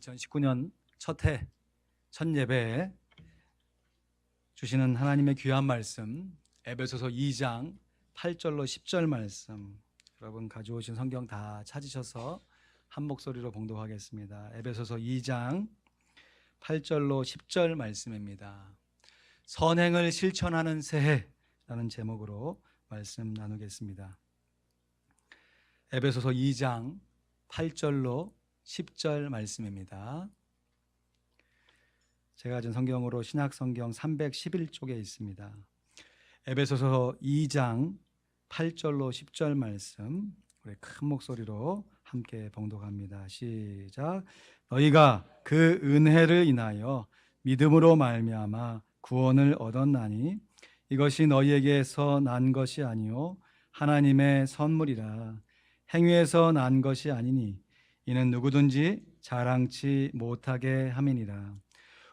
2019년 첫 예배에 주시는 하나님의 귀한 말씀, 에베소서 2장 8절로 10절 말씀, 여러분 가져오신 성경 다 찾으셔서 한 목소리로 봉독하겠습니다. 에베소서 2장 8절로 10절 말씀입니다. 선행을 실천하는 새해라는 제목으로 말씀 나누겠습니다. 에베소서 2장 8절로 10절 말씀입니다. 제가 가진 성경으로 신약성경 311쪽에 있습니다. 에베소서 2장 8절로 10절 말씀, 우리 큰 목소리로 함께 봉독합니다. 시작. 너희가 그 은혜를 인하여 믿음으로 말미암아 구원을 얻었나니 이것이 너희에게서 난 것이 아니요 하나님의 선물이라. 행위에서 난 것이 아니니 이는 누구든지 자랑치 못하게 함이니라.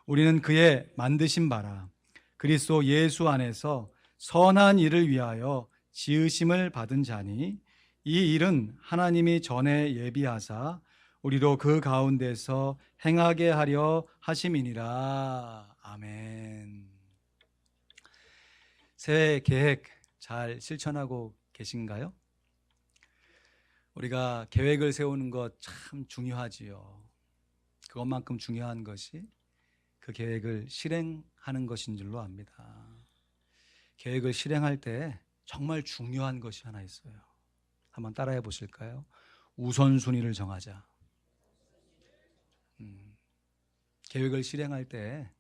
우리는 그의 만드신 바라 그리스도 예수 안에서 선한 일을 위하여 지으심을 받은 자니 이 일은 하나님이 전에 예비하사 우리로 그 가운데서 행하게 하려 하심이니라. 아멘. 새해 계획 잘 실천하고 계신가요? 우리가 계획을 세우는 것 참 중요하지요. 그것만큼 중요한 것이 그 계획을 실행하는 것인 줄로 압니다. 계획을 실행할 때 정말 중요한 것이 하나 있어요. 한번 따라해 보실까요? 우선순위를 정하자. 계획을 실행할 때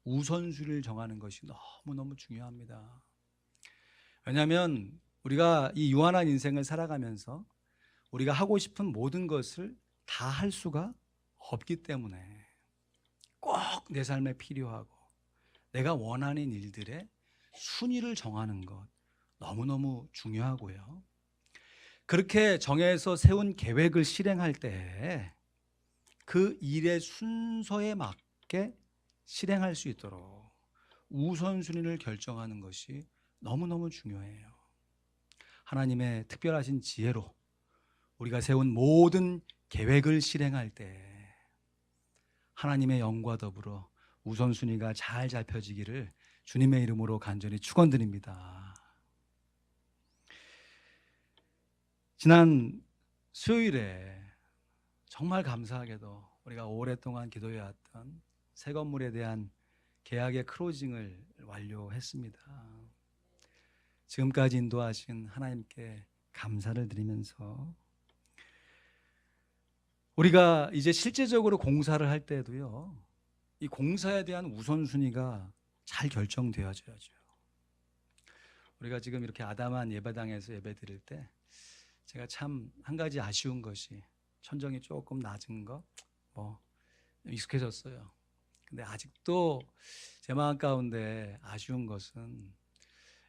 우선순위를 정하는 것이 너무너무 중요합니다. 왜냐하면 우리가 이 유한한 인생을 살아가면서 우리가 하고 싶은 모든 것을 다 할 수가 없기 때문에 꼭 내 삶에 필요하고 내가 원하는 일들의 순위를 정하는 것 너무너무 중요하고요. 그렇게 정해서 세운 계획을 실행할 때 그 일의 순서에 맞게 실행할 수 있도록 우선순위를 결정하는 것이 너무너무 중요해요. 하나님의 특별하신 지혜로 우리가 세운 모든 계획을 실행할 때 하나님의 영과 더불어 우선순위가 잘 잡혀지기를 주님의 이름으로 간절히 축원드립니다. 지난 수요일에 정말 감사하게도 우리가 오랫동안 기도해왔던 새 건물에 대한 계약의 클로징을 완료했습니다. 지금까지 인도하신 하나님께 감사를 드리면서 우리가 이제 실제적으로 공사를 할 때도요, 이 공사에 대한 우선순위가 잘 결정되어져야죠. 우리가 지금 이렇게 아담한 예배당에서 예배 드릴 때 제가 참 한 가지 아쉬운 것이 천정이 조금 낮은 거 익숙해졌어요. 근데 아직도 제 마음 가운데 아쉬운 것은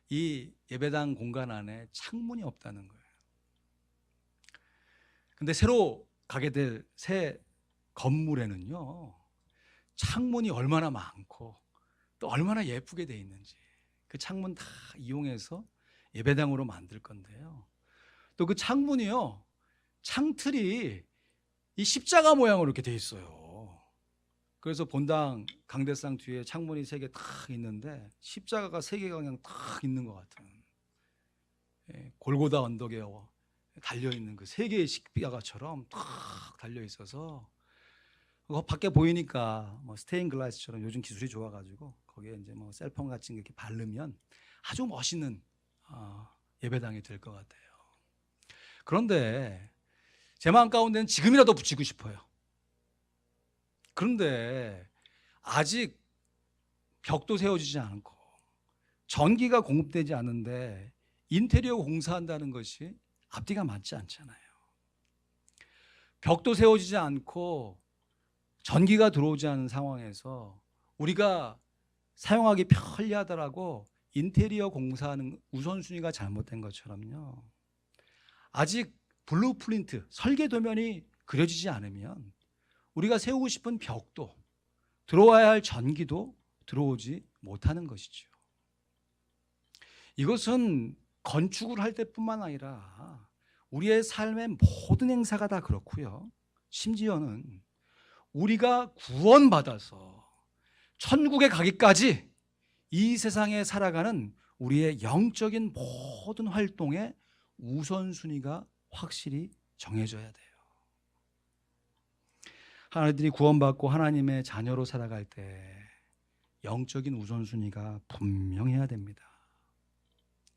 이 예배당 공간 안에 창문이 없다는 거예요. 근데 새로 가게 될 새 건물에는요, 창문이 얼마나 많고 또 얼마나 예쁘게 돼 있는지 그 창문 다 이용해서 예배당으로 만들 건데요. 또 그 창문이요, 창틀이 이 십자가 모양으로 이렇게 돼 있어요. 그래서 본당 강대상 뒤에 창문이 3개 탁 있는데 십자가가 3개가 그냥 탁 있는 것 같은, 골고다 언덕에 달려있는 그 3개의 십자가처럼 탁 달려있어서 밖에 보이니까 스테인 글라스처럼 요즘 기술이 좋아가지고 거기에 이제 셀폰 같은 거 이렇게 바르면 아주 멋있는 예배당이 될 것 같아요. 그런데 제 마음 가운데는 지금이라도 붙이고 싶어요. 그런데 아직 벽도 세워지지 않고 전기가 공급되지 않는데 인테리어 공사한다는 것이 앞뒤가 맞지 않잖아요. 벽도 세워지지 않고 전기가 들어오지 않은 상황에서 우리가 사용하기 편리하더라고 인테리어 공사하는 우선순위가 잘못된 것처럼요, 아직 블루프린트, 설계도면이 그려지지 않으면 우리가 세우고 싶은 벽도, 들어와야 할 전기도 들어오지 못하는 것이죠. 이것은 건축을 할 때뿐만 아니라 우리의 삶의 모든 행사가 다 그렇고요, 심지어는 우리가 구원받아서 천국에 가기까지 이 세상에 살아가는 우리의 영적인 모든 활동의 우선순위가 확실히 정해져야 돼요. 하나님들이 구원받고 하나님의 자녀로 살아갈 때 영적인 우선순위가 분명해야 됩니다.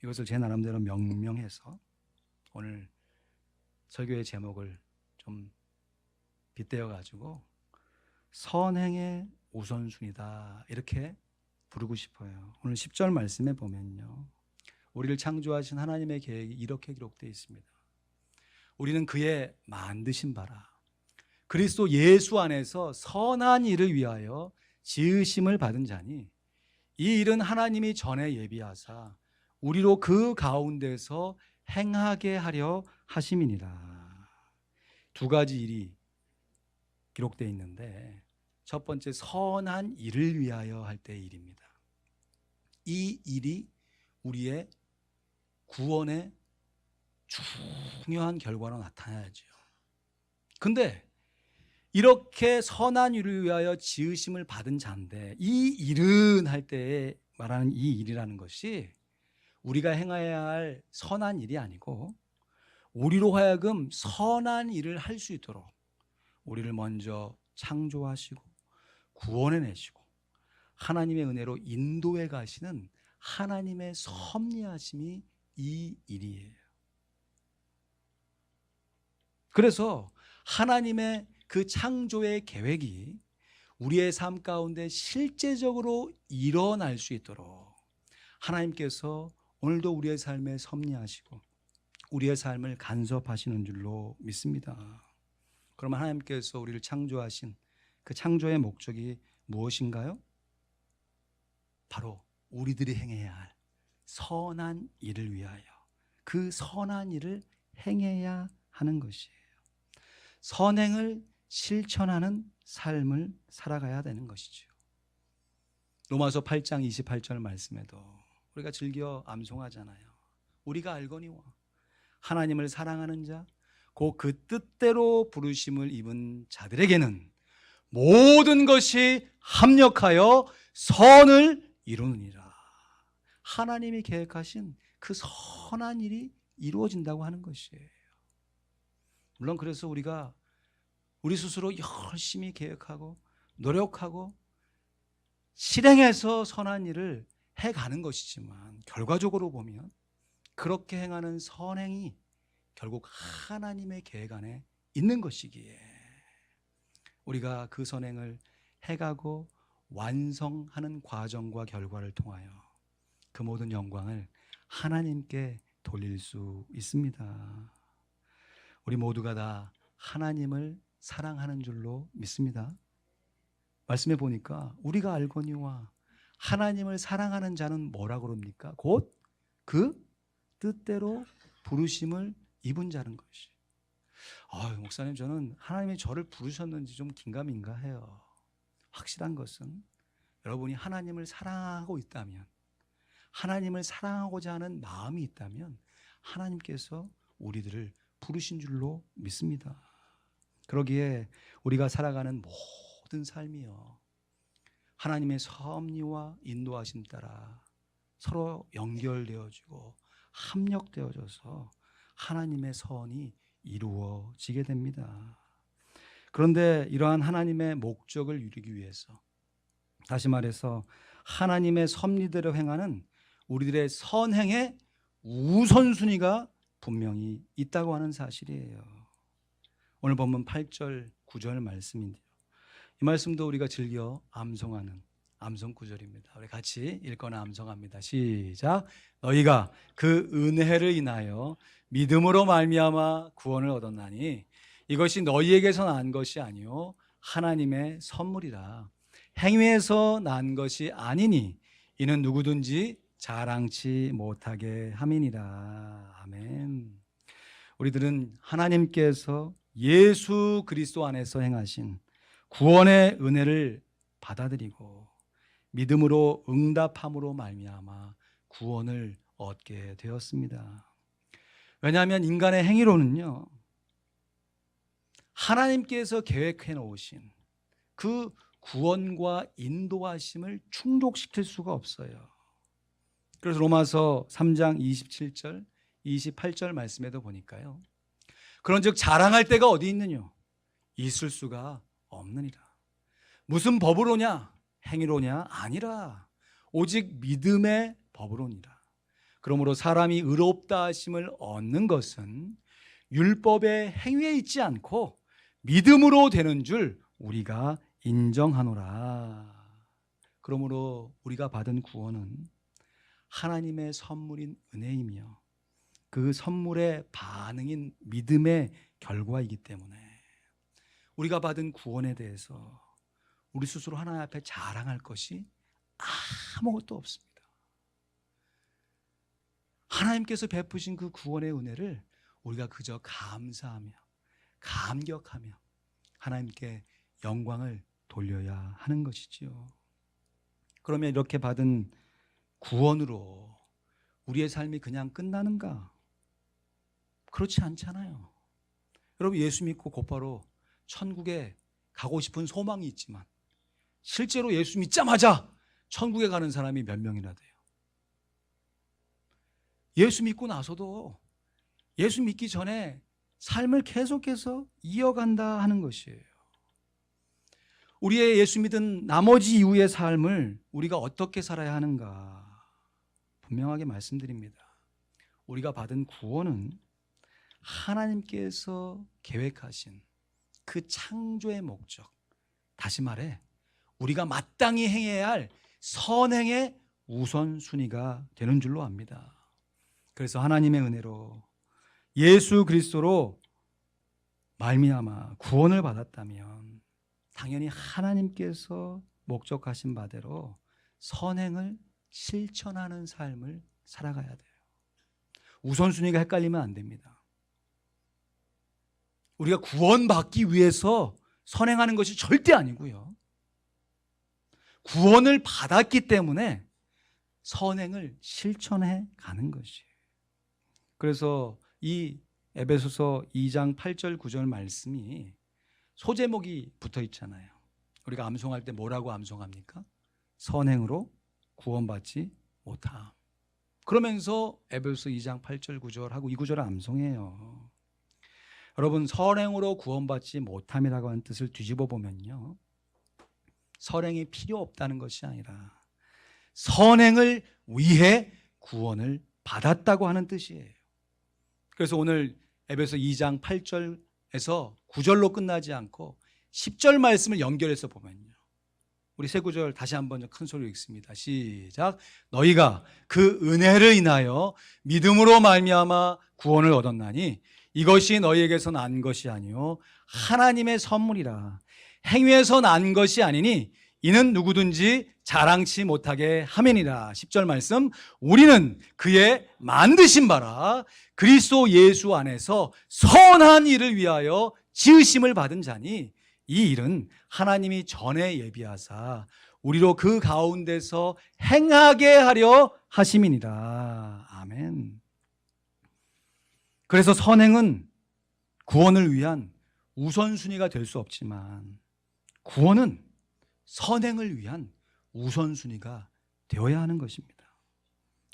이것을 제 나름대로 명명해서 오늘 설교의 제목을 좀 빗대어 가지고 선행의 우선순위다 이렇게 부르고 싶어요. 오늘 10절 말씀에 보면요, 우리를 창조하신 하나님의 계획이 이렇게 기록되어 있습니다. 우리는 그의 만드신 바라 그리스도 예수 안에서 선한 일을 위하여 지으심을 받은 자니 이 일은 하나님이 전에 예비하사 우리로 그 가운데서 행하게 하려 하심이니라. 두 가지 일이 기록되어 있는데 첫 번째 선한 일을 위하여 할 때의 일입니다. 이 일이 우리의 구원의 중요한 결과로 나타나야죠. 근데 이렇게 선한 일을 위하여 지으심을 받은 자인데 이 일은 할 때에 말하는 이 일이라는 것이 우리가 행해야 할 선한 일이 아니고 우리로 하여금 선한 일을 할 수 있도록 우리를 먼저 창조하시고 구원해내시고 하나님의 은혜로 인도해 가시는 하나님의 섭리하심이 이 일이에요. 그래서 하나님의 그 창조의 계획이 우리의 삶 가운데 실제적으로 일어날 수 있도록 하나님께서 오늘도 우리의 삶에 섭리하시고 우리의 삶을 간섭하시는 줄로 믿습니다. 그러면 하나님께서 우리를 창조하신 그 창조의 목적이 무엇인가요? 바로 우리들이 행해야 할 선한 일을 위하여 그 선한 일을 행해야 하는 것이에요. 선행을 실천하는 삶을 살아가야 되는 것이죠. 로마서 8장 28절 말씀에도 우리가 즐겨 암송하잖아요. 우리가 알거니와 하나님을 사랑하는 자 곧 그 뜻대로 부르심을 입은 자들에게는 모든 것이 합력하여 선을 이루느니라. 하나님이 계획하신 그 선한 일이 이루어진다고 하는 것이에요. 물론 그래서 우리가 우리 스스로 열심히 계획하고 노력하고 실행해서 선한 일을 해가는 것이지만 결과적으로 보면 그렇게 행하는 선행이 결국 하나님의 계획 안에 있는 것이기에 우리가 그 선행을 해가고 완성하는 과정과 결과를 통하여 그 모든 영광을 하나님께 돌릴 수 있습니다. 우리 모두가 다 하나님을 사랑하는 줄로 믿습니다. 말씀해 보니까 우리가 알거니와 하나님을 사랑하는 자는 뭐라 그럽니까? 곧 그 뜻대로 부르심을 입은 자는 것이. 목사님 저는 하나님이 저를 부르셨는지 좀 긴가민가 해요. 확실한 것은 여러분이 하나님을 사랑하고 있다면 하나님을 사랑하고자 하는 마음이 있다면 하나님께서 우리들을 부르신 줄로 믿습니다. 그러기에 우리가 살아가는 모든 삶이요 하나님의 섭리와 인도하심 따라 서로 연결되어지고 합력되어져서 하나님의 선이 이루어지게 됩니다. 그런데 이러한 하나님의 목적을 이루기 위해서 다시 말해서 하나님의 섭리대로 행하는 우리들의 선행의 우선순위가 분명히 있다고 하는 사실이에요. 오늘 본문 8절 9절 말씀인데요. 이 말씀도 우리가 즐겨 암송하는 암송 구절입니다. 우리 같이 읽거나 암송합니다. 시작. 너희가 그 은혜를 인하여 믿음으로 말미암아 구원을 얻었나니 이것이 너희에게서 난 것이 아니요 하나님의 선물이라. 행위에서 난 것이 아니니 이는 누구든지 자랑치 못하게 함이니라. 아멘. 우리들은 하나님께서 예수 그리스도 안에서 행하신 구원의 은혜를 받아들이고 믿음으로 응답함으로 말미암아 구원을 얻게 되었습니다. 왜냐하면 인간의 행위로는요 하나님께서 계획해 놓으신 그 구원과 인도하심을 충족시킬 수가 없어요. 그래서 로마서 3장 27절 28절 말씀에도 보니까요, 그런즉 자랑할 데가 어디 있느냐? 있을 수가 없느니라. 무슨 법으로냐? 행위로냐? 아니라 오직 믿음의 법으로니라. 그러므로 사람이 의롭다 하심을 얻는 것은 율법의 행위에 있지 않고 믿음으로 되는 줄 우리가 인정하노라. 그러므로 우리가 받은 구원은 하나님의 선물인 은혜이며 그 선물의 반응인 믿음의 결과이기 때문에 우리가 받은 구원에 대해서 우리 스스로 하나님 앞에 자랑할 것이 아무것도 없습니다. 하나님께서 베푸신 그 구원의 은혜를 우리가 그저 감사하며 감격하며 하나님께 영광을 돌려야 하는 것이지요. 그러면 이렇게 받은 구원으로 우리의 삶이 그냥 끝나는가? 그렇지 않잖아요. 여러분, 예수 믿고 곧바로 천국에 가고 싶은 소망이 있지만 실제로 예수 믿자마자 천국에 가는 사람이 몇 명이나 돼요. 예수 믿고 나서도 예수 믿기 전에 삶을 계속해서 이어간다 하는 것이에요. 우리의 예수 믿은 나머지 이후의 삶을 우리가 어떻게 살아야 하는가? 분명하게 말씀드립니다. 우리가 받은 구원은 하나님께서 계획하신 그 창조의 목적, 다시 말해 우리가 마땅히 행해야 할 선행의 우선순위가 되는 줄로 압니다. 그래서 하나님의 은혜로 예수 그리스도로 말미암아 구원을 받았다면 당연히 하나님께서 목적하신 바대로 선행을 실천하는 삶을 살아가야 돼요. 우선순위가 헷갈리면 안 됩니다. 우리가 구원받기 위해서 선행하는 것이 절대 아니고요, 구원을 받았기 때문에 선행을 실천해 가는 것이에요. 그래서 이 에베소서 2장 8절 9절 말씀이 소제목이 붙어 있잖아요. 우리가 암송할 때 뭐라고 암송합니까? 선행으로 구원받지 못함. 그러면서 에베소서 2장 8절 9절 하고 이 구절을 암송해요. 여러분, 선행으로 구원받지 못함이라고 하는 뜻을 뒤집어 보면요, 선행이 필요 없다는 것이 아니라 선행을 위해 구원을 받았다고 하는 뜻이에요. 그래서 오늘 에베소 2장 8절에서 9절로 끝나지 않고 10절 말씀을 연결해서 보면요, 우리 세 구절 다시 한번 큰 소리로 읽습니다. 시작. 너희가 그 은혜를 인하여 믿음으로 말미암아 구원을 얻었나니 이것이 너희에게서 난 것이 아니요 하나님의 선물이라. 행위에서 난 것이 아니니 이는 누구든지 자랑치 못하게 함이니라. 10절 말씀, 우리는 그의 만드신 바라 그리스도 예수 안에서 선한 일을 위하여 지으심을 받은 자니 이 일은 하나님이 전에 예비하사 우리로 그 가운데서 행하게 하려 하심이니라. 아멘. 그래서 선행은 구원을 위한 우선순위가 될 수 없지만 구원은 선행을 위한 우선순위가 되어야 하는 것입니다.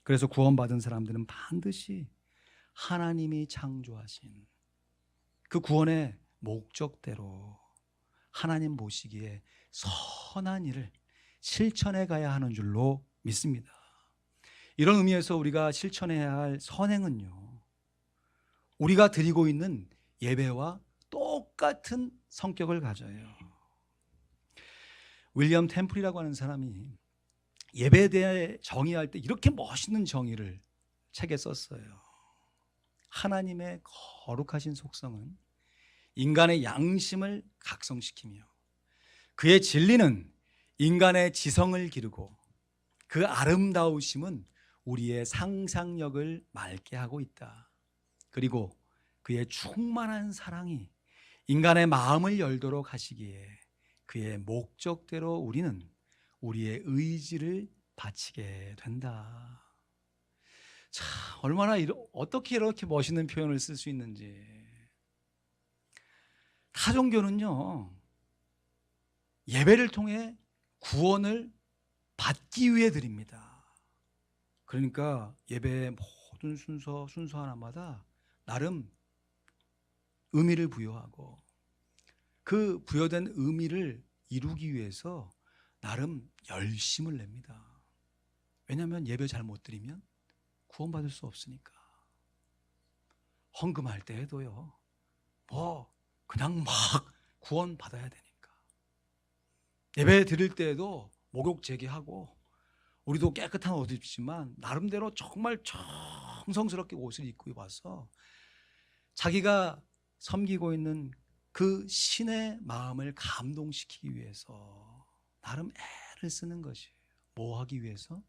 그래서 구원받은 사람들은 반드시 하나님이 창조하신 그 구원의 목적대로 하나님 보시기에 선한 일을 실천해 가야 하는 줄로 믿습니다. 이런 의미에서 우리가 실천해야 할 선행은요, 우리가 드리고 있는 예배와 똑같은 성격을 가져요. 윌리엄 템플이라고 하는 사람이 예배에 대해 정의할 때 이렇게 멋있는 정의를 책에 썼어요. 하나님의 거룩하신 속성은 인간의 양심을 각성시키며 그의 진리는 인간의 지성을 기르고 그 아름다우심은 우리의 상상력을 맑게 하고 있다. 그리고 그의 충만한 사랑이 인간의 마음을 열도록 하시기에 그의 목적대로 우리는 우리의 의지를 바치게 된다. 자, 얼마나 어떻게 이렇게 멋있는 표현을 쓸 수 있는지. 타종교는요, 예배를 통해 구원을 받기 위해 드립니다. 그러니까 예배의 모든 순서 하나마다 나름 의미를 부여하고 그 부여된 의미를 이루기 위해서 나름 열심을 냅니다. 왜냐하면 예배 잘 못 드리면 구원받을 수 없으니까. 헌금할 때에도요, 그냥 막 구원받아야 되니까. 예배 드릴 때에도 목욕 제기하고 우리도 깨끗한 옷을 입지만 나름대로 정말 정성스럽게 옷을 입고 와서 자기가 섬기고 있는 그 신의 마음을 감동시키기 위해서 나름 애를 쓰는 것이에요. 뭐 하기 위해서?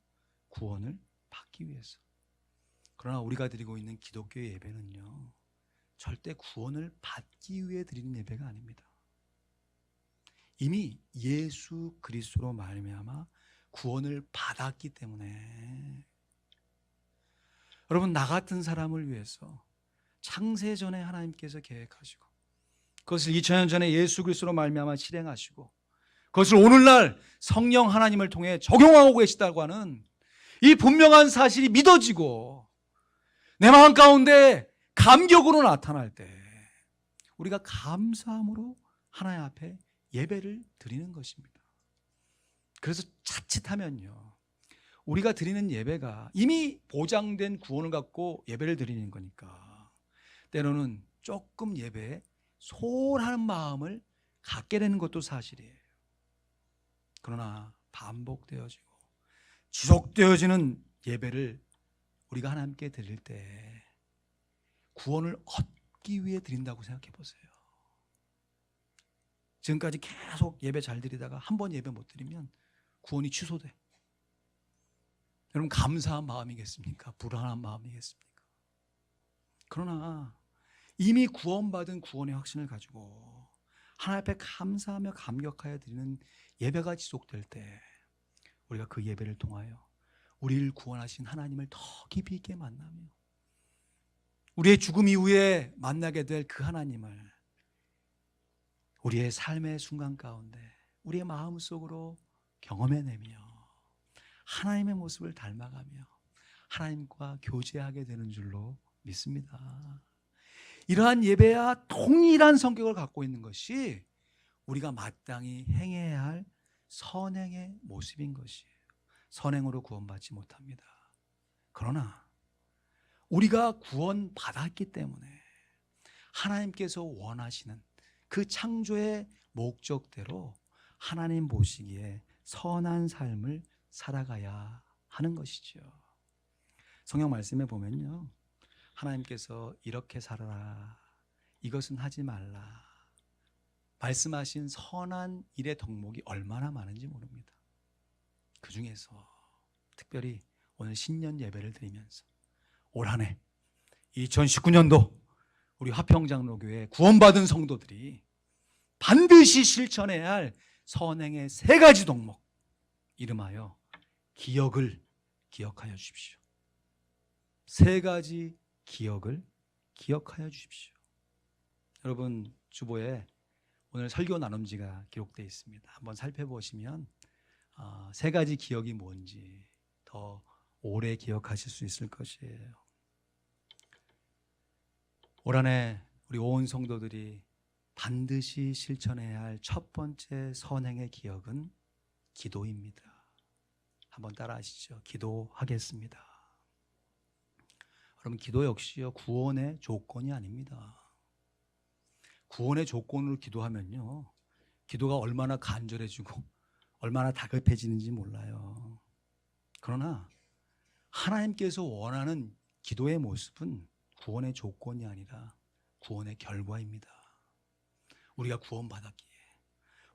구원을 받기 위해서. 그러나 우리가 드리고 있는 기독교의 예배는요, 절대 구원을 받기 위해 드리는 예배가 아닙니다. 이미 예수 그리스도로 말미암아 구원을 받았기 때문에 여러분, 나 같은 사람을 위해서 창세전에 하나님께서 계획하시고 그것을 2000년 전에 예수 그리스도로 말미암아 실행하시고 그것을 오늘날 성령 하나님을 통해 적용하고 계시다고 하는 이 분명한 사실이 믿어지고 내 마음 가운데 감격으로 나타날 때 우리가 감사함으로 하나님 앞에 예배를 드리는 것입니다. 그래서 자칫하면요, 우리가 드리는 예배가 이미 보장된 구원을 갖고 예배를 드리는 거니까 때로는 조금 예배에 소홀한 마음을 갖게 되는 것도 사실이에요. 그러나 반복되어지고 지속되어지는 예배를 우리가 하나님께 드릴 때 구원을 얻기 위해 드린다고 생각해 보세요. 지금까지 계속 예배 잘 드리다가 한 번 예배 못 드리면 구원이 취소돼. 여러분, 감사한 마음이겠습니까? 불안한 마음이겠습니까? 그러나 이미 구원받은 구원의 확신을 가지고 하나님 앞에 감사하며 감격하여 드리는 예배가 지속될 때 우리가 그 예배를 통하여 우리를 구원하신 하나님을 더 깊이 있게 만나며 우리의 죽음 이후에 만나게 될 그 하나님을 우리의 삶의 순간 가운데 우리의 마음속으로 경험해내며 하나님의 모습을 닮아가며 하나님과 교제하게 되는 줄로 믿습니다. 이러한 예배와 동일한 성격을 갖고 있는 것이 우리가 마땅히 행해야 할 선행의 모습인 것이에요. 선행으로 구원받지 못합니다. 그러나 우리가 구원받았기 때문에 하나님께서 원하시는 그 창조의 목적대로 하나님 보시기에 선한 삶을 살아가야 하는 것이죠. 성경 말씀에 보면요, 하나님께서 이렇게 살아라, 이것은 하지 말라 말씀하신 선한 일의 덕목이 얼마나 많은지 모릅니다. 그 중에서 특별히 오늘 신년 예배를 드리면서 올 한 해 2019년도 우리 화평장로교회 구원받은 성도들이 반드시 실천해야 할 선행의 3가지 덕목, 이름하여 기억을 기억하여 주십시오. 3가지 기억을 기억하여 주십시오. 여러분, 주보에 오늘 설교 나눔지가 기록되어 있습니다. 한번 살펴보시면 3가지 기억이 뭔지 더 오래 기억하실 수 있을 것이에요. 올 한 해 우리 온 성도들이 반드시 실천해야 할 첫 번째 선행의 기억은 기도입니다. 한번 따라하시죠. 기도하겠습니다. 여러분, 기도 역시요, 구원의 조건이 아닙니다. 구원의 조건으로 기도하면요, 기도가 얼마나 간절해지고 얼마나 다급해지는지 몰라요. 그러나 하나님께서 원하는 기도의 모습은 구원의 조건이 아니라 구원의 결과입니다. 우리가 구원받았기에,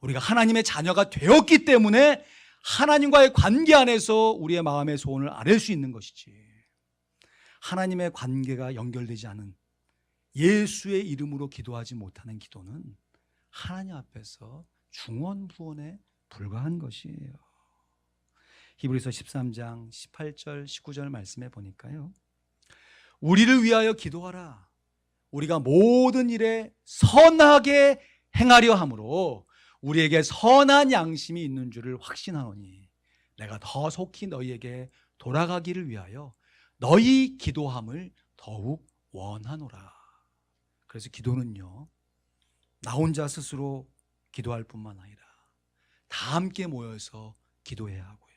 우리가 하나님의 자녀가 되었기 때문에 하나님과의 관계 안에서 우리의 마음의 소원을 아뢰 수 있는 것이지, 하나님의 관계가 연결되지 않은 예수의 이름으로 기도하지 못하는 기도는 하나님 앞에서 중언부언에 불과한 것이에요. 히브리서 13장 18절 19절 말씀에 보니까요, 우리를 위하여 기도하라. 우리가 모든 일에 선하게 행하려 함으로 우리에게 선한 양심이 있는 줄을 확신하노니 내가 더 속히 너희에게 돌아가기를 위하여 너희 기도함을 더욱 원하노라. 그래서 기도는요, 나 혼자 스스로 기도할 뿐만 아니라 다 함께 모여서 기도해야 하고요,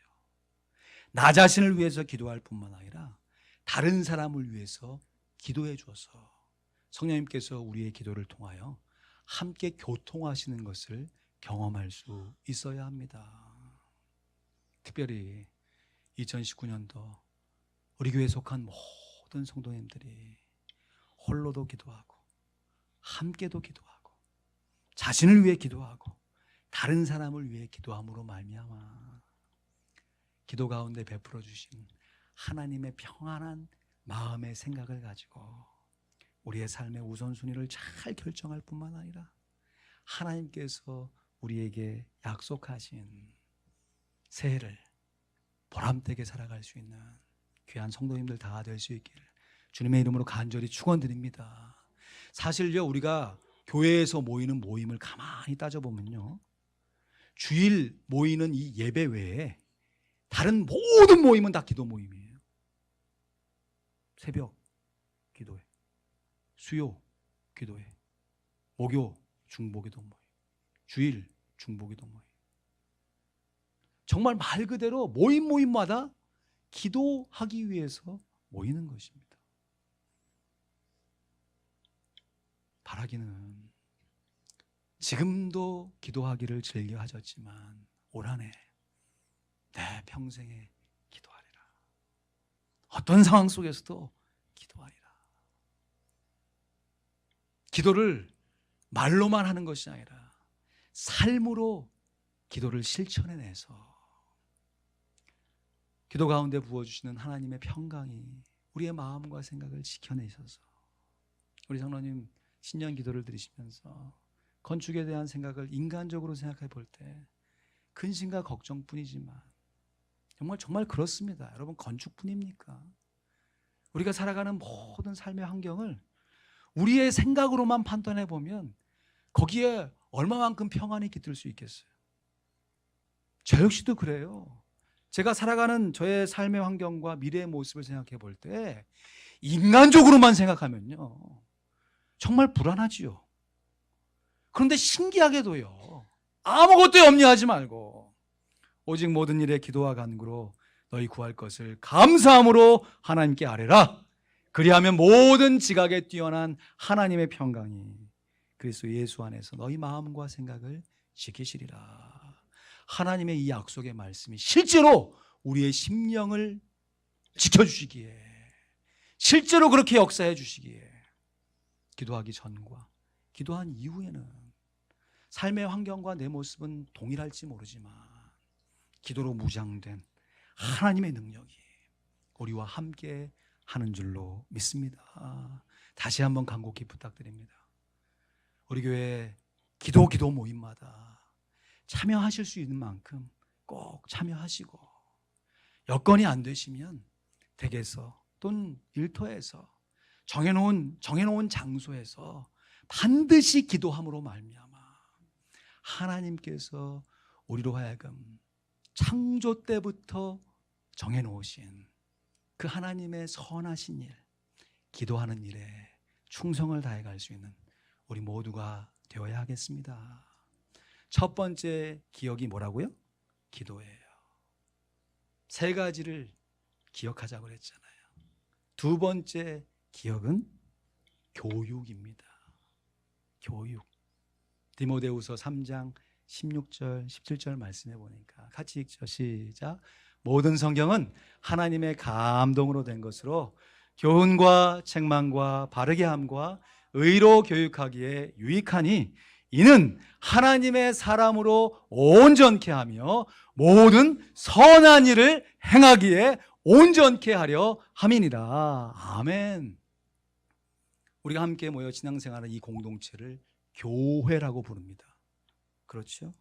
나 자신을 위해서 기도할 뿐만 아니라 다른 사람을 위해서 기도해 주어서 성령님께서 우리의 기도를 통하여 함께 교통하시는 것을 경험할 수 있어야 합니다. 특별히 2019년도 우리 교회에 속한 모든 성도님들이 홀로도 기도하고 함께도 기도하고 자신을 위해 기도하고 다른 사람을 위해 기도함으로 말미암아 기도 가운데 베풀어 주신 하나님의 평안한 마음의 생각을 가지고 우리의 삶의 우선순위를 잘 결정할 뿐만 아니라 하나님께서 우리에게 약속하신 새해를 보람되게 살아갈 수 있는 귀한 성도님들 다 될 수 있기를 주님의 이름으로 간절히 축원드립니다. 사실요, 우리가 교회에서 모이는 모임을 가만히 따져보면요, 주일 모이는 이 예배 외에 다른 모든 모임은 다 기도 모임이에요. 새벽 기도회, 수요 기도회, 목요 중보기도 모임, 주일 중보기도 모임. 정말 말 그대로 모임마다 기도하기 위해서 모이는 것입니다. 바라기는 지금도 기도하기를 즐겨 하셨지만 올 한 해 내 평생에 기도하리라. 어떤 상황 속에서도 기도하리라. 기도를 말로만 하는 것이 아니라 삶으로 기도를 실천해내서 기도 가운데 부어주시는 하나님의 평강이 우리의 마음과 생각을 지켜내셔서 우리 장로님 신년 기도를 드리시면서 건축에 대한 생각을 인간적으로 생각해 볼 때 근심과 걱정뿐이지만 정말 그렇습니다. 여러분, 건축뿐입니까? 우리가 살아가는 모든 삶의 환경을 우리의 생각으로만 판단해 보면 거기에 얼마만큼 평안이 깃들 수 있겠어요? 저 역시도 그래요. 제가 살아가는 저의 삶의 환경과 미래의 모습을 생각해 볼 때 인간적으로만 생각하면요, 정말 불안하지요. 그런데 신기하게도요, 아무것도 염려하지 말고 오직 모든 일에 기도와 간구로 너희 구할 것을 감사함으로 하나님께 아뢰라. 그리하면 모든 지각에 뛰어난 하나님의 평강이 그리스도 예수 안에서 너희 마음과 생각을 지키시리라. 하나님의 이 약속의 말씀이 실제로 우리의 심령을 지켜주시기에, 실제로 그렇게 역사해 주시기에 기도하기 전과 기도한 이후에는 삶의 환경과 내 모습은 동일할지 모르지만 기도로 무장된 하나님의 능력이 우리와 함께 하는 줄로 믿습니다. 다시 한번 간곡히 부탁드립니다. 우리 교회 기도 모임마다 참여하실 수 있는 만큼 꼭 참여하시고, 여건이 안 되시면 댁에서 또는 일터에서 정해놓은 장소에서 반드시 기도함으로 말미암아 하나님께서 우리로 하여금 창조 때부터 정해놓으신 그 하나님의 선하신 일, 기도하는 일에 충성을 다해갈 수 있는 우리 모두가 되어야 하겠습니다. 첫 번째 기억이 뭐라고요? 기도예요. 세 가지를 기억하자고 그랬잖아요. 두 번째 기억은 교육입니다. 교육. 디모데후서 3장 16절 17절 말씀해 보니까 같이 읽죠. 시작. 모든 성경은 하나님의 감동으로 된 것으로 교훈과 책망과 바르게 함과 의로 교육하기에 유익하니 이는 하나님의 사람으로 온전케 하며 모든 선한 일을 행하기에 온전케 하려 함이니라. 아멘. 우리가 함께 모여 신앙생활하는 이 공동체를 교회라고 부릅니다. 그렇죠?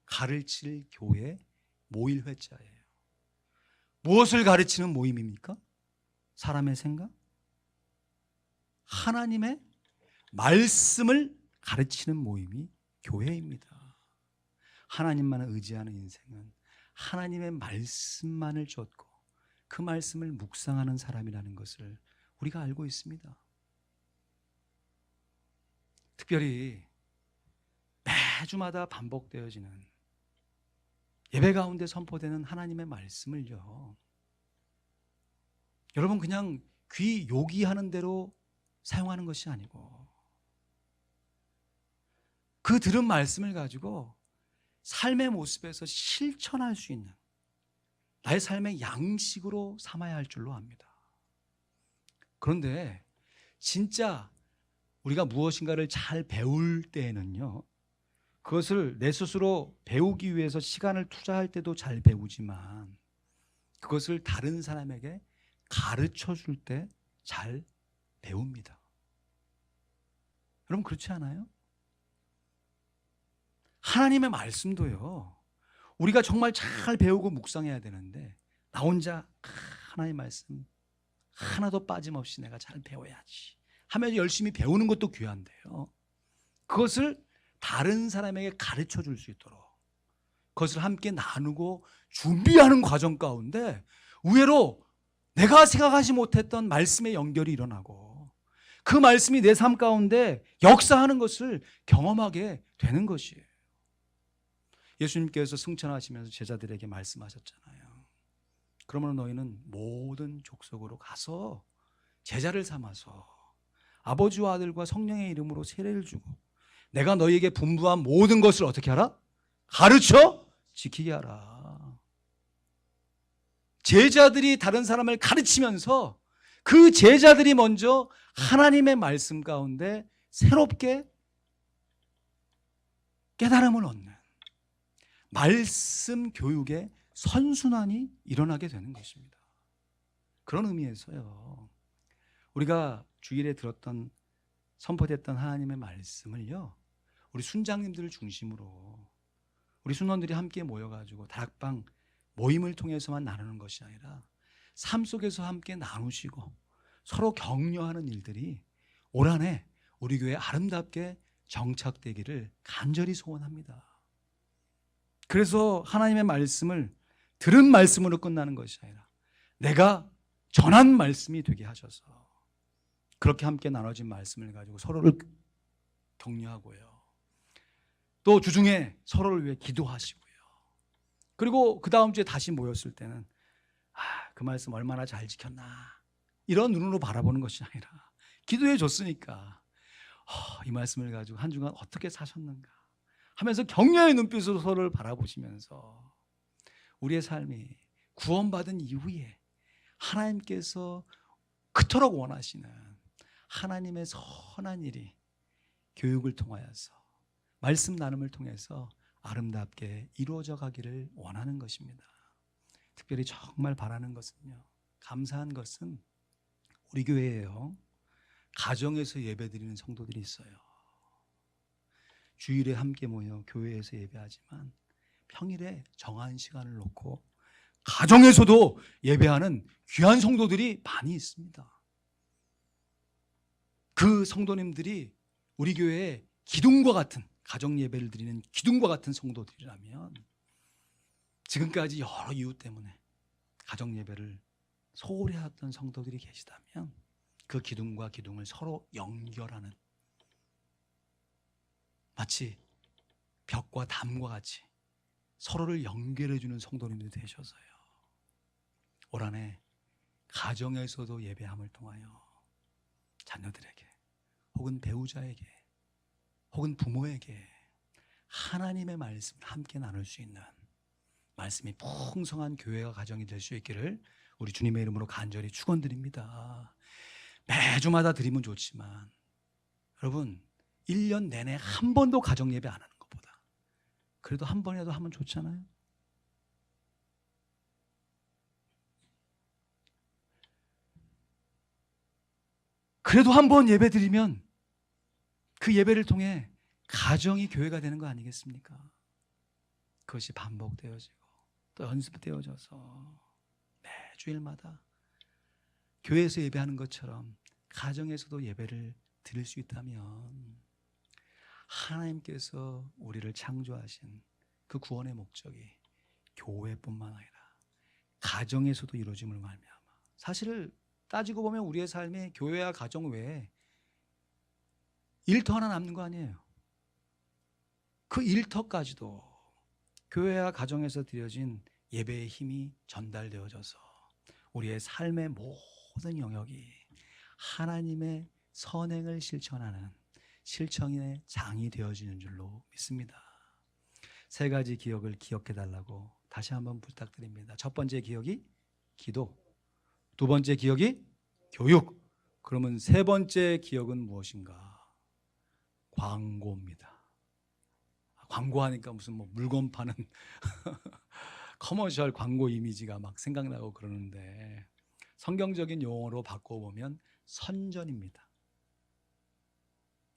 가르칠 교회, 모일 회자예요. 무엇을 가르치는 모임입니까? 사람의 생각? 하나님의 말씀을 가르치는 모임이 교회입니다. 하나님만을 의지하는 인생은 하나님의 말씀만을 쫓고 그 말씀을 묵상하는 사람이라는 것을 우리가 알고 있습니다. 특별히 매주마다 반복되어지는 예배 가운데 선포되는 하나님의 말씀을요, 여러분 그냥 귀 요기하는 대로 사용하는 것이 아니고 그 들은 말씀을 가지고 삶의 모습에서 실천할 수 있는 나의 삶의 양식으로 삼아야 할 줄로 압니다. 그런데 진짜 우리가 무엇인가를 잘 배울 때에는요, 그것을 내 스스로 배우기 위해서 시간을 투자할 때도 잘 배우지만 그것을 다른 사람에게 가르쳐 줄 때 잘 배웁니다. 여러분 그렇지 않아요? 하나님의 말씀도요, 우리가 정말 잘 배우고 묵상해야 되는데 나 혼자 하나님의 말씀 하나도 빠짐없이 내가 잘 배워야지 하면서 열심히 배우는 것도 귀한데요, 그것을 다른 사람에게 가르쳐 줄 수 있도록 그것을 함께 나누고 준비하는 과정 가운데 의외로 내가 생각하지 못했던 말씀의 연결이 일어나고 그 말씀이 내 삶 가운데 역사하는 것을 경험하게 되는 것이에요. 예수님께서 승천하시면서 제자들에게 말씀하셨잖아요. 그러면 너희는 모든 족속으로 가서 제자를 삼아서 아버지와 아들과 성령의 이름으로 세례를 주고 내가 너희에게 분부한 모든 것을 어떻게 하라? 가르쳐 지키게 하라. 제자들이 다른 사람을 가르치면서 그 제자들이 먼저 하나님의 말씀 가운데 새롭게 깨달음을 얻는 말씀 교육의 선순환이 일어나게 되는 것입니다. 그런 의미에서요, 우리가 주일에 들었던 선포됐던 하나님의 말씀을요, 우리 순장님들을 중심으로 우리 순원들이 함께 모여가지고 다락방 모임을 통해서만 나누는 것이 아니라 삶 속에서 함께 나누시고 서로 격려하는 일들이 올 한해 우리 교회에 아름답게 정착되기를 간절히 소원합니다. 그래서 하나님의 말씀을 들은 말씀으로 끝나는 것이 아니라 내가 전한 말씀이 되게 하셔서 그렇게 함께 나눠진 말씀을 가지고 서로를 격려하고요, 또 주중에 서로를 위해 기도하시고요, 그리고 그 다음 주에 다시 모였을 때는 그 말씀 얼마나 잘 지켰나 이런 눈으로 바라보는 것이 아니라 기도해 줬으니까 이 말씀을 가지고 한 주간 어떻게 사셨는가 하면서 격려의 눈빛으로 서로를 바라보시면서 우리의 삶이 구원받은 이후에 하나님께서 그토록 원하시는 하나님의 선한 일이 교육을 통하여서 말씀 나눔을 통해서 아름답게 이루어져 가기를 원하는 것입니다. 특별히 정말 바라는 것은요, 감사한 것은 우리 교회에요, 가정에서 예배드리는 성도들이 있어요. 주일에 함께 모여 교회에서 예배하지만 평일에 정한 시간을 놓고 가정에서도 예배하는 귀한 성도들이 많이 있습니다. 그 성도님들이 우리 교회의 기둥과 같은, 가정 예배를 드리는 기둥과 같은 성도들이라면 지금까지 여러 이유 때문에 가정 예배를 소홀히 하던 성도들이 계시다면 그 기둥과 기둥을 서로 연결하는, 마치 벽과 담과 같이 서로를 연결해 주는 성도님들이 되셔서요, 올 한해 가정에서도 예배함을 통하여 자녀들에게 혹은 배우자에게 혹은 부모에게 하나님의 말씀을 함께 나눌 수 있는 말씀이 풍성한 교회와 가정이 될 수 있기를 우리 주님의 이름으로 간절히 축원드립니다. 매주마다 드리면 좋지만 여러분 1년 내내 한 번도 가정 예배 안 하는 것보다 그래도 한 번이라도 하면 좋잖아요. 그래도 한 번 예배 드리면 그 예배를 통해 가정이 교회가 되는 거 아니겠습니까? 그것이 반복되어지고 또 연습되어져서 매주일마다 교회에서 예배하는 것처럼 가정에서도 예배를 드릴 수 있다면 하나님께서 우리를 창조하신 그 구원의 목적이 교회뿐만 아니라 가정에서도 이루어짐을 말미암아. 사실 따지고 보면 우리의 삶에 교회와 가정 외에 일터 하나 남는 거 아니에요. 그 일터까지도 교회와 가정에서 드려진 예배의 힘이 전달되어져서 우리의 삶의 모든 영역이 하나님의 선행을 실천하는 실천의 장이 되어지는 줄로 믿습니다. 세 가지 기억을 기억해 달라고 다시 한번 부탁드립니다. 첫 번째 기억이 기도, 두 번째 기억이 교육, 그러면 세 번째 기억은 무엇인가? 광고입니다. 광고하니까 무슨 뭐 물건 파는 커머셜 광고 이미지가 막 생각나고 그러는데 성경적인 용어로 바꿔보면 선전입니다.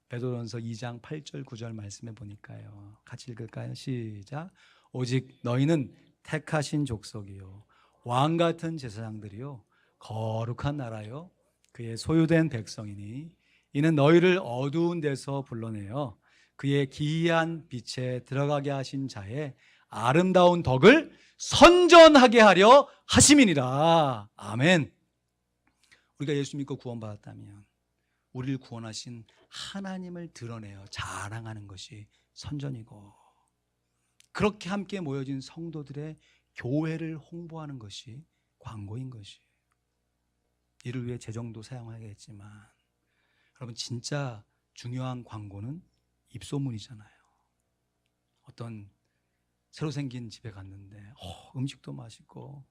베드로전서 2장 8절 9절 말씀해 보니까요. 같이 읽을까요? 시작. 오직 너희는 택하신 족속이요 왕 같은 제사장들이요 거룩한 나라요 그의 소유된 백성이니 이는 너희를 어두운 데서 불러내어 그의 기이한 빛에 들어가게 하신 자의 아름다운 덕을 선전하게 하려 하심이니라. 아멘. 우리가 예수 믿고 구원받았다면 우리를 구원하신 하나님을 드러내어 자랑하는 것이 선전이고, 그렇게 함께 모여진 성도들의 교회를 홍보하는 것이 광고인 것이. 이를 위해 재정도 사용하겠지만 여러분, 진짜 중요한 광고는 입소문이잖아요. 어떤 새로 생긴 집에 갔는데 음식도 맛있고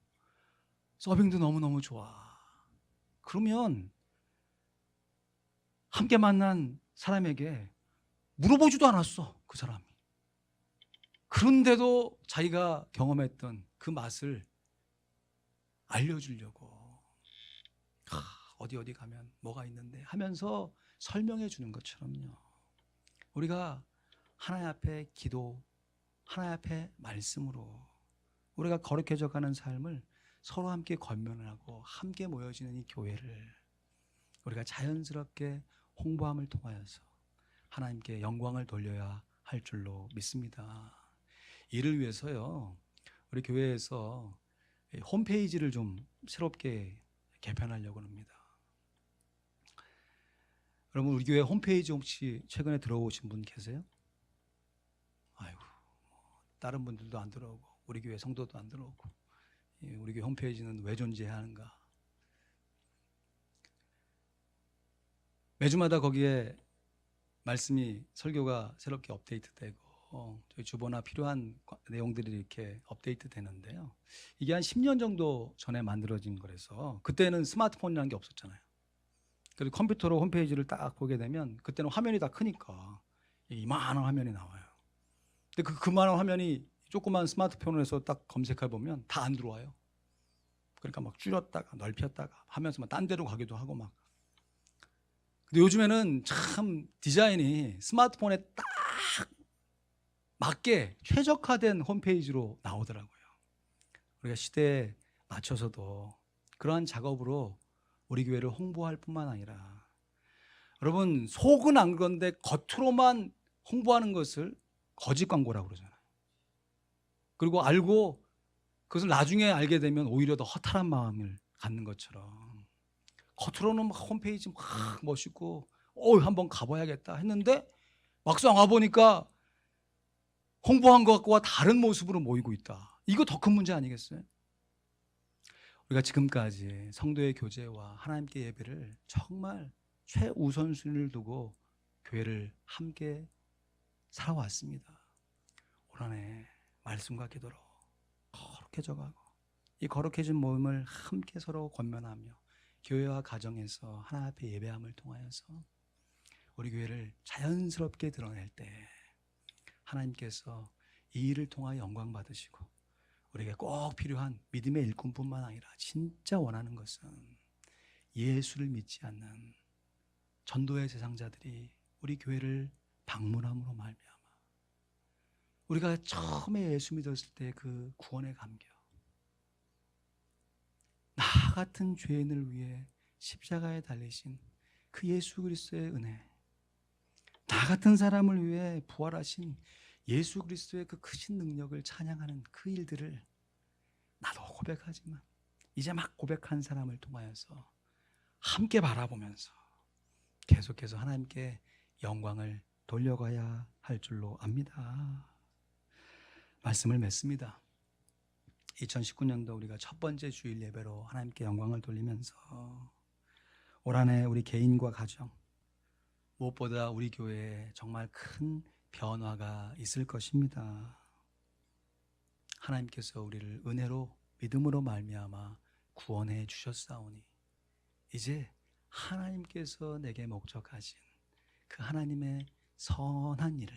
서빙도 너무너무 좋아. 그러면 함께 만난 사람에게 물어보지도 않았어, 그 사람이. 그런데도 자기가 경험했던 그 맛을 알려주려고 어디 가면 뭐가 있는데 하면서 설명해 주는 것처럼요, 우리가 하나님 앞에 기도, 하나님 앞에 말씀으로 우리가 거룩해져 가는 삶을 서로 함께 권면하고 함께 모여지는 이 교회를 우리가 자연스럽게 홍보함을 통하여서 하나님께 영광을 돌려야 할 줄로 믿습니다. 이를 위해서요, 우리 교회에서 홈페이지를 좀 새롭게 개편하려고 합니다. 여러분, 우리 교회 홈페이지 혹시 최근에 들어오신 분 계세요? 아이고, 다른 분들도 안 들어오고 우리 교회 성도도 안 들어오고 우리 교회 홈페이지는 왜 존재해야 하는가? 매주마다 거기에 말씀이, 설교가 새롭게 업데이트되고 저희 주보나 필요한 내용들이 이렇게 업데이트 되는데요, 이게 한 10년 정도 전에 만들어진 거라서 그때는 스마트폰이라는 게 없었잖아요. 그리고 컴퓨터로 홈페이지를 딱 보게 되면 그때는 화면이 다 크니까 이만한 화면이 나와요. 근데 그만한 화면이 조그만 스마트폰으로 해서 딱 검색해 보면 다 안 들어와요. 그러니까 막 줄였다가 넓혔다가 하면서 막 딴 데로 가기도 하고 막. 근데 요즘에는 참 디자인이 스마트폰에 딱 맞게 최적화된 홈페이지로 나오더라고요. 우리가 시대에 맞춰서도 그러한 작업으로 우리 교회를 홍보할 뿐만 아니라, 여러분, 속은 안 그런데 겉으로만 홍보하는 것을 거짓 광고라고 그러잖아요. 그리고 알고 그것을 나중에 알게 되면 오히려 더 허탈한 마음을 갖는 것처럼, 겉으로는 막 홈페이지 막 멋있고 한번 가봐야겠다 했는데 막상 와보니까 홍보한 것과 다른 모습으로 모이고 있다. 이거 더 큰 문제 아니겠어요? 우리가 지금까지 성도의 교제와 하나님께 예배를 정말 최우선순위를 두고 교회를 함께 살아왔습니다. 올 한해 말씀과 기도로 거룩해져 가고 이 거룩해진 몸을 함께 서로 권면하며 교회와 가정에서 하나님 앞에 예배함을 통하여서 우리 교회를 자연스럽게 드러낼 때 하나님께서 이 일을 통하여 영광 받으시고, 우리에게 꼭 필요한 믿음의 일꾼뿐만 아니라 진짜 원하는 것은 예수를 믿지 않는 전도의 대상자들이 우리 교회를 방문함으로 말미암아 우리가 처음에 예수 믿었을 때 그 구원의 감격, 나 같은 죄인을 위해 십자가에 달리신 그 예수 그리스도의 은혜, 나 같은 사람을 위해 부활하신 예수 그리스도의 그 크신 능력을 찬양하는 그 일들을 나도 고백하지만 이제 막 고백한 사람을 통하여서 함께 바라보면서 계속해서 하나님께 영광을 돌려가야 할 줄로 압니다. 말씀을 맺습니다. 2019년도 우리가 첫 번째 주일 예배로 하나님께 영광을 돌리면서 올 한 해 우리 개인과 가정, 무엇보다 우리 교회에 정말 큰 변화가 있을 것입니다. 하나님께서 우리를 은혜로 믿음으로 말미암아 구원해 주셨사오니 이제 하나님께서 내게 목적하신 그 하나님의 선한 일을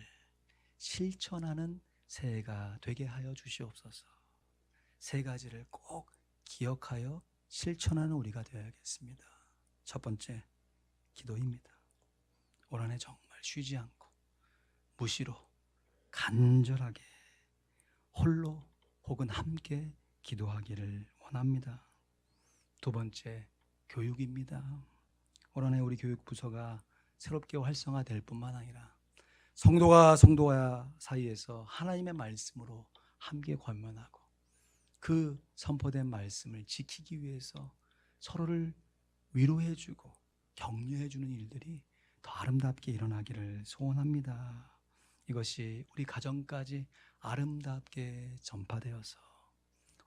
실천하는 새해가 되게 하여 주시옵소서. 세 가지를 꼭 기억하여 실천하는 우리가 되어야겠습니다. 첫 번째, 기도입니다. 올 한 해 정말 쉬지 않고 무시로 간절하게 홀로 혹은 함께 기도하기를 원합니다. 두 번째, 교육입니다. 올 한 해 우리 교육부서가 새롭게 활성화될 뿐만 아니라 성도가 사이에서 하나님의 말씀으로 함께 권면하고 그 선포된 말씀을 지키기 위해서 서로를 위로해주고 격려해주는 일들이 더 아름답게 일어나기를 소원합니다. 이것이 우리 가정까지 아름답게 전파되어서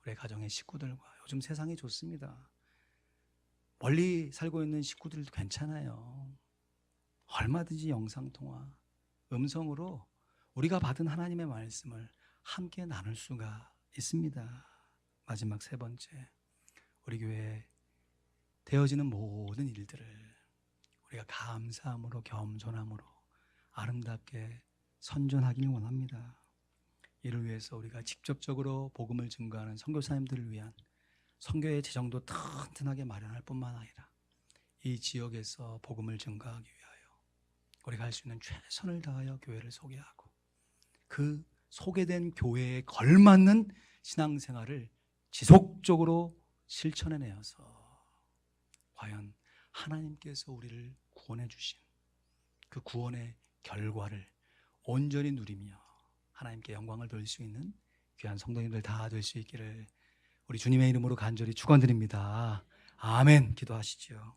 우리 가정의 식구들과, 요즘 세상이 좋습니다. 멀리 살고 있는 식구들도 괜찮아요. 얼마든지 영상통화, 음성으로 우리가 받은 하나님의 말씀을 함께 나눌 수가 있습니다. 마지막 세 번째, 우리 교회에 되어지는 모든 일들을 우리가 감사함으로 겸손함으로 아름답게 선전하길 원합니다. 이를 위해서 우리가 직접적으로 복음을 증거하는 선교사님들을 위한 선교의 재정도 튼튼하게 마련할 뿐만 아니라 이 지역에서 복음을 증거하기 위하여 우리가 할 수 있는 최선을 다하여 교회를 소개하고 그 소개된 교회에 걸맞는 신앙생활을 지속적으로 실천해내어서 과연 하나님께서 우리를 구원해 주신 그 구원의 결과를 온전히 누리며 하나님께 영광을 돌릴 수 있는 귀한 성도님들 다 될 수 있기를 우리 주님의 이름으로 간절히 축원드립니다. 아멘. 기도하시죠.